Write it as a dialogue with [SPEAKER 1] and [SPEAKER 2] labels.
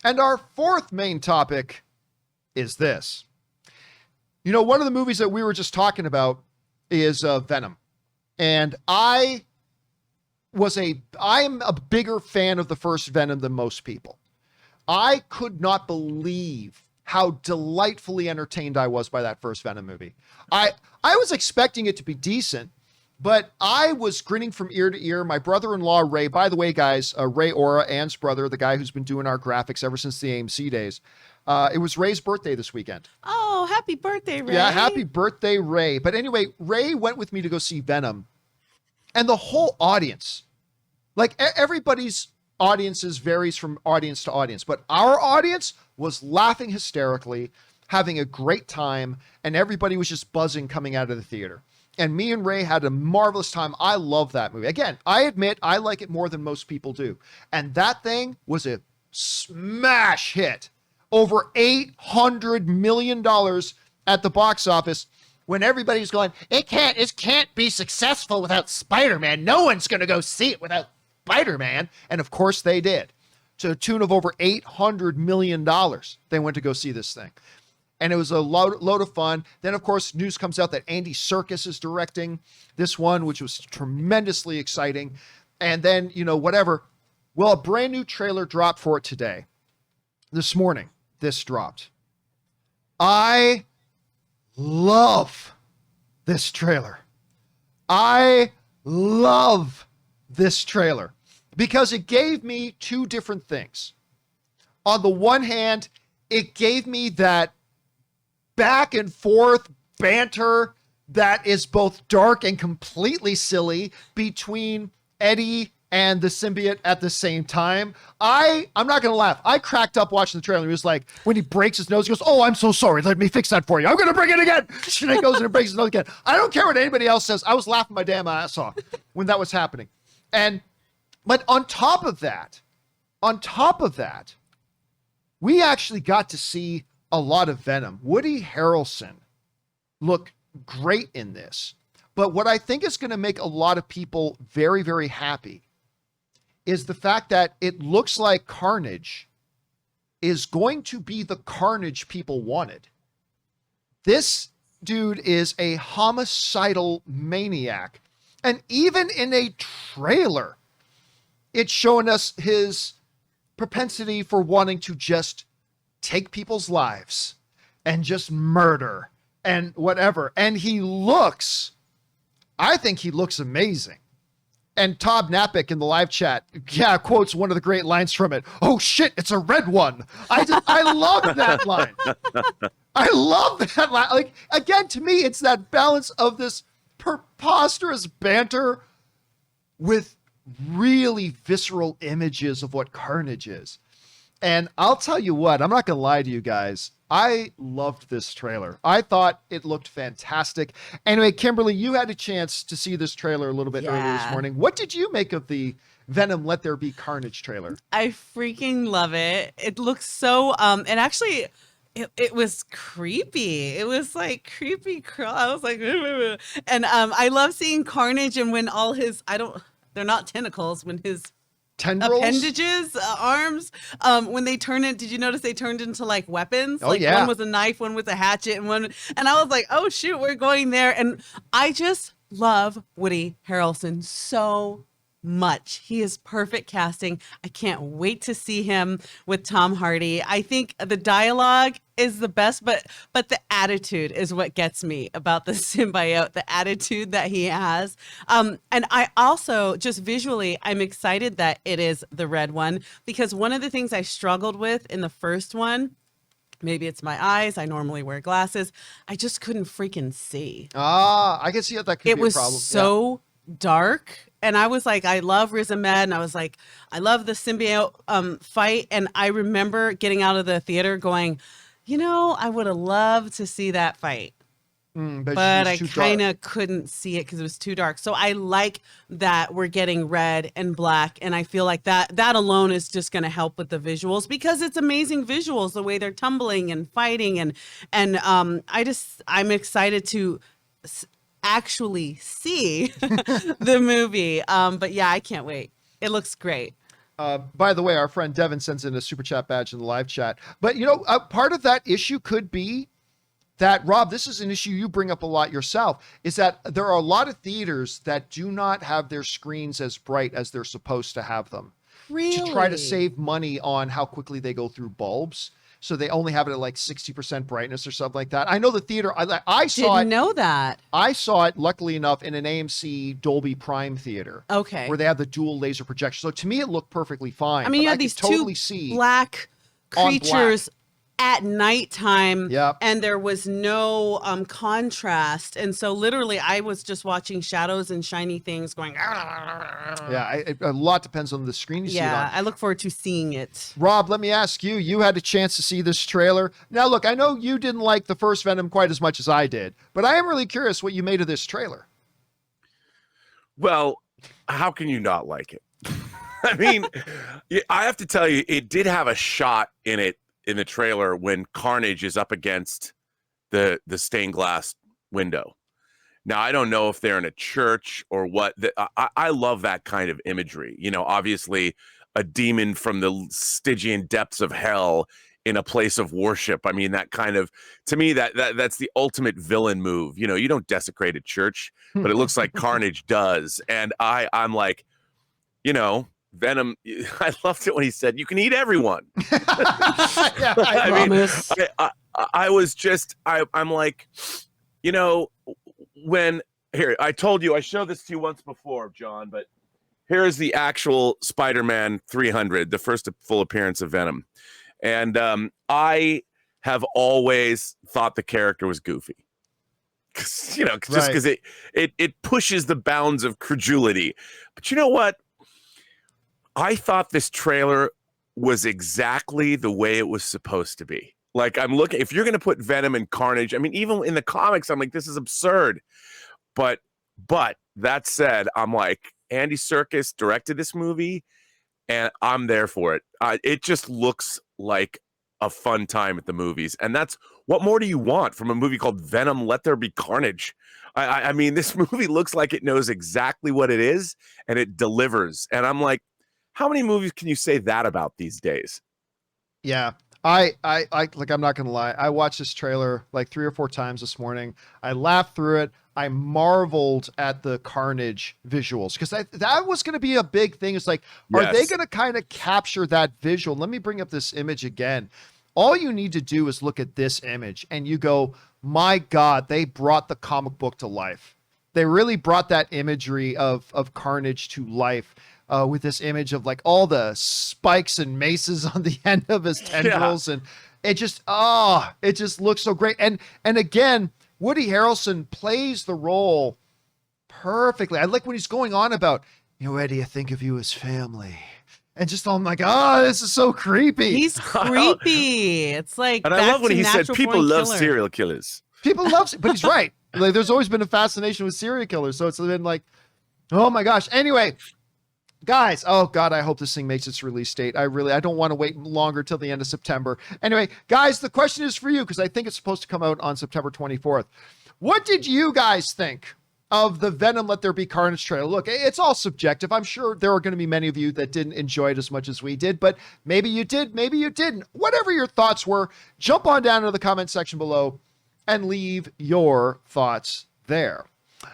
[SPEAKER 1] And our fourth main topic is this. You know, one of the movies that we were just talking about is Venom. And I am a bigger fan of the first Venom than most people. I could not believe how delightfully entertained I was by that first Venom movie. I was expecting it to be decent, but I was grinning from ear to ear. My brother-in-law, Ray, by the way, guys, Ray Ora, Ann's brother, the guy who's been doing our graphics ever since the AMC days. It was Ray's birthday this weekend.
[SPEAKER 2] Oh, happy birthday, Ray.
[SPEAKER 1] Yeah, happy birthday, Ray. But anyway, Ray went with me to go see Venom. And the whole audience, like everybody's audiences varies from audience to audience, but our audience was laughing hysterically, having a great time, and everybody was just buzzing coming out of the theater. And me and Ray had a marvelous time. I love that movie. Again, I admit I like it more than most people do. And that thing was a smash hit. Over $800 million at the box office, when everybody's going, it can't be successful without Spider-Man. No one's going to go see it without Spider-Man. And of course they did. To the tune of over $800 million, they went to go see this thing. And it was a load of fun. Then, of course, news comes out that Andy Serkis is directing this one, which was tremendously exciting. And then, you know, whatever. Well, a brand new trailer dropped for it today. This morning, this dropped. I love this trailer. I love this trailer because it gave me two different things. On the one hand, it gave me that back and forth banter that is both dark and completely silly between Eddie and the symbiote at the same time. I'm not going to laugh. I cracked up watching the trailer. He was like, when he breaks his nose, he goes, oh, I'm so sorry. Let me fix that for you. I'm going to bring it again. And he goes and breaks his nose again. I don't care what anybody else says. I was laughing my damn ass off when that was happening. But on top of that, we actually got to see a lot of Venom. Woody Harrelson looked great in this. But what I think is going to make a lot of people very, very happy is the fact that it looks like Carnage is going to be the Carnage people wanted. This dude is a homicidal maniac. And even in a trailer, it's showing us his propensity for wanting to just take people's lives and just murder and whatever. And I think he looks amazing. And Todd Napick in the live chat, quotes one of the great lines from it. Oh shit, it's a red one. I love that line. I love that line. Like, again, to me, it's that balance of this preposterous banter with really visceral images of what Carnage is. And I'll tell you what, I'm not going to lie to you guys. I loved this trailer. I thought it looked fantastic. Anyway, Kimberly, you had a chance to see this trailer a little bit earlier this morning. What did you make of the Venom Let There Be Carnage trailer?
[SPEAKER 2] I freaking love it. It looks so, and actually, it was creepy. It was like creepy. I was like, and I love seeing Carnage and when all his, they're not tentacles, when his
[SPEAKER 1] tendrils,
[SPEAKER 2] appendages, arms, when they turn it, did you notice they turned into like weapons?
[SPEAKER 1] Oh,
[SPEAKER 2] like
[SPEAKER 1] yeah.
[SPEAKER 2] One was a knife, one was a hatchet, and I was like, oh shoot, we're going there. And I just love Woody Harrelson so much. He is perfect casting. I can't wait to see him with Tom Hardy. I think the dialogue is the best, but the attitude is what gets me about the symbiote, the attitude that he has. And I also, just visually, I'm excited that it is the red one, because one of the things I struggled with in the first one, maybe it's my eyes, I normally wear glasses, I just couldn't freaking see.
[SPEAKER 1] I can see how that could be a problem.
[SPEAKER 2] It was so dark. And I was like, I love Riz Ahmed, and I was like, I love the symbiote fight. And I remember getting out of the theater going, I would have loved to see that fight. But I kind of couldn't see it because it was too dark. So I like that we're getting red and black. And I feel like that alone is just going to help with the visuals, because it's amazing visuals, the way they're tumbling and fighting. And I'm excited to actually see the movie. But yeah, I can't wait. It looks great.
[SPEAKER 1] By the way, our friend Devin sends in a super chat badge in the live chat. But, part of that issue could be that, Rob, this is an issue you bring up a lot yourself, is that there are a lot of theaters that do not have their screens as bright as they're supposed to have them.
[SPEAKER 2] Really?
[SPEAKER 1] To try to save money on how quickly they go through bulbs. So they only have it at like 60% brightness or something like that. I know the theater, I saw
[SPEAKER 2] Didn't know that.
[SPEAKER 1] I saw it, luckily enough, in an AMC Dolby Prime theater.
[SPEAKER 2] Okay.
[SPEAKER 1] Where they have the dual laser projection. So to me, it looked perfectly fine.
[SPEAKER 2] I mean, you had these
[SPEAKER 1] totally
[SPEAKER 2] two black creatures at nighttime, and there was no contrast, and so literally I was just watching shadows and shiny things going.
[SPEAKER 1] Yeah, a lot depends on the screen you see it on.
[SPEAKER 2] I look forward to seeing it.
[SPEAKER 1] Rob, let me ask you, you had a chance to see this trailer. Now look, I know you didn't like the first Venom quite as much as I did, but I am really curious what you made of this trailer.
[SPEAKER 3] Well, how can you not like it? I mean, I have to tell you, it did have a shot in it in the trailer when Carnage is up against the stained glass window. Now, I don't know if they're in a church or what. I love that kind of imagery. Obviously a demon from the Stygian depths of hell in a place of worship. I mean, that kind of, to me, that's the ultimate villain move. You don't desecrate a church, but it looks like Carnage does. And I'm like, Venom, I loved it when he said, "You can eat everyone."
[SPEAKER 1] Yeah,
[SPEAKER 3] I was just, I'm like, when, here, I told you, I showed this to you once before, John, but here is the actual Spider-Man 300, the first full appearance of Venom. And I have always thought the character was goofy. Just because it pushes the bounds of credulity. But you know what? I thought this trailer was exactly the way it was supposed to be. Like, I'm looking, if you're going to put Venom and Carnage, I mean, even in the comics, I'm like, this is absurd. But that said, I'm like, Andy Serkis directed this movie, and I'm there for it. It just looks like a fun time at the movies. And what more do you want from a movie called Venom, Let There Be Carnage? I mean, this movie looks like it knows exactly what it is, and it delivers. And I'm like, how many movies can you say that about these days?
[SPEAKER 1] Yeah. I'm not going to lie. I watched this trailer like 3 or 4 times this morning. I laughed through it. I marveled at the Carnage visuals because that was going to be a big thing. It's like, are they going to kind of capture that visual? Let me bring up this image again. All you need to do is look at this image and you go, my God, they brought the comic book to life. They really brought that imagery of Carnage to life. With this image of like all the spikes and maces on the end of his tendrils. And it just looks so great. And again, Woody Harrelson plays the role perfectly. I like when he's going on about, where do you think of you as family? And just, I'm like, this is so creepy.
[SPEAKER 2] He's creepy. It's like,
[SPEAKER 3] and I love when he said, people love serial killers.
[SPEAKER 1] People love, but he's right. Like, there's always been a fascination with serial killers. So it's been like, oh my gosh. Anyway, guys, oh God, I hope this thing makes its release date. I don't want to wait longer till the end of September. Anyway, guys, the question is for you because I think it's supposed to come out on September 24th. What did you guys think of the Venom Let There Be Carnage trailer? Look, it's all subjective. I'm sure there are going to be many of you that didn't enjoy it as much as we did, but maybe you did, maybe you didn't. Whatever your thoughts were, jump on down into the comment section below and leave your thoughts there.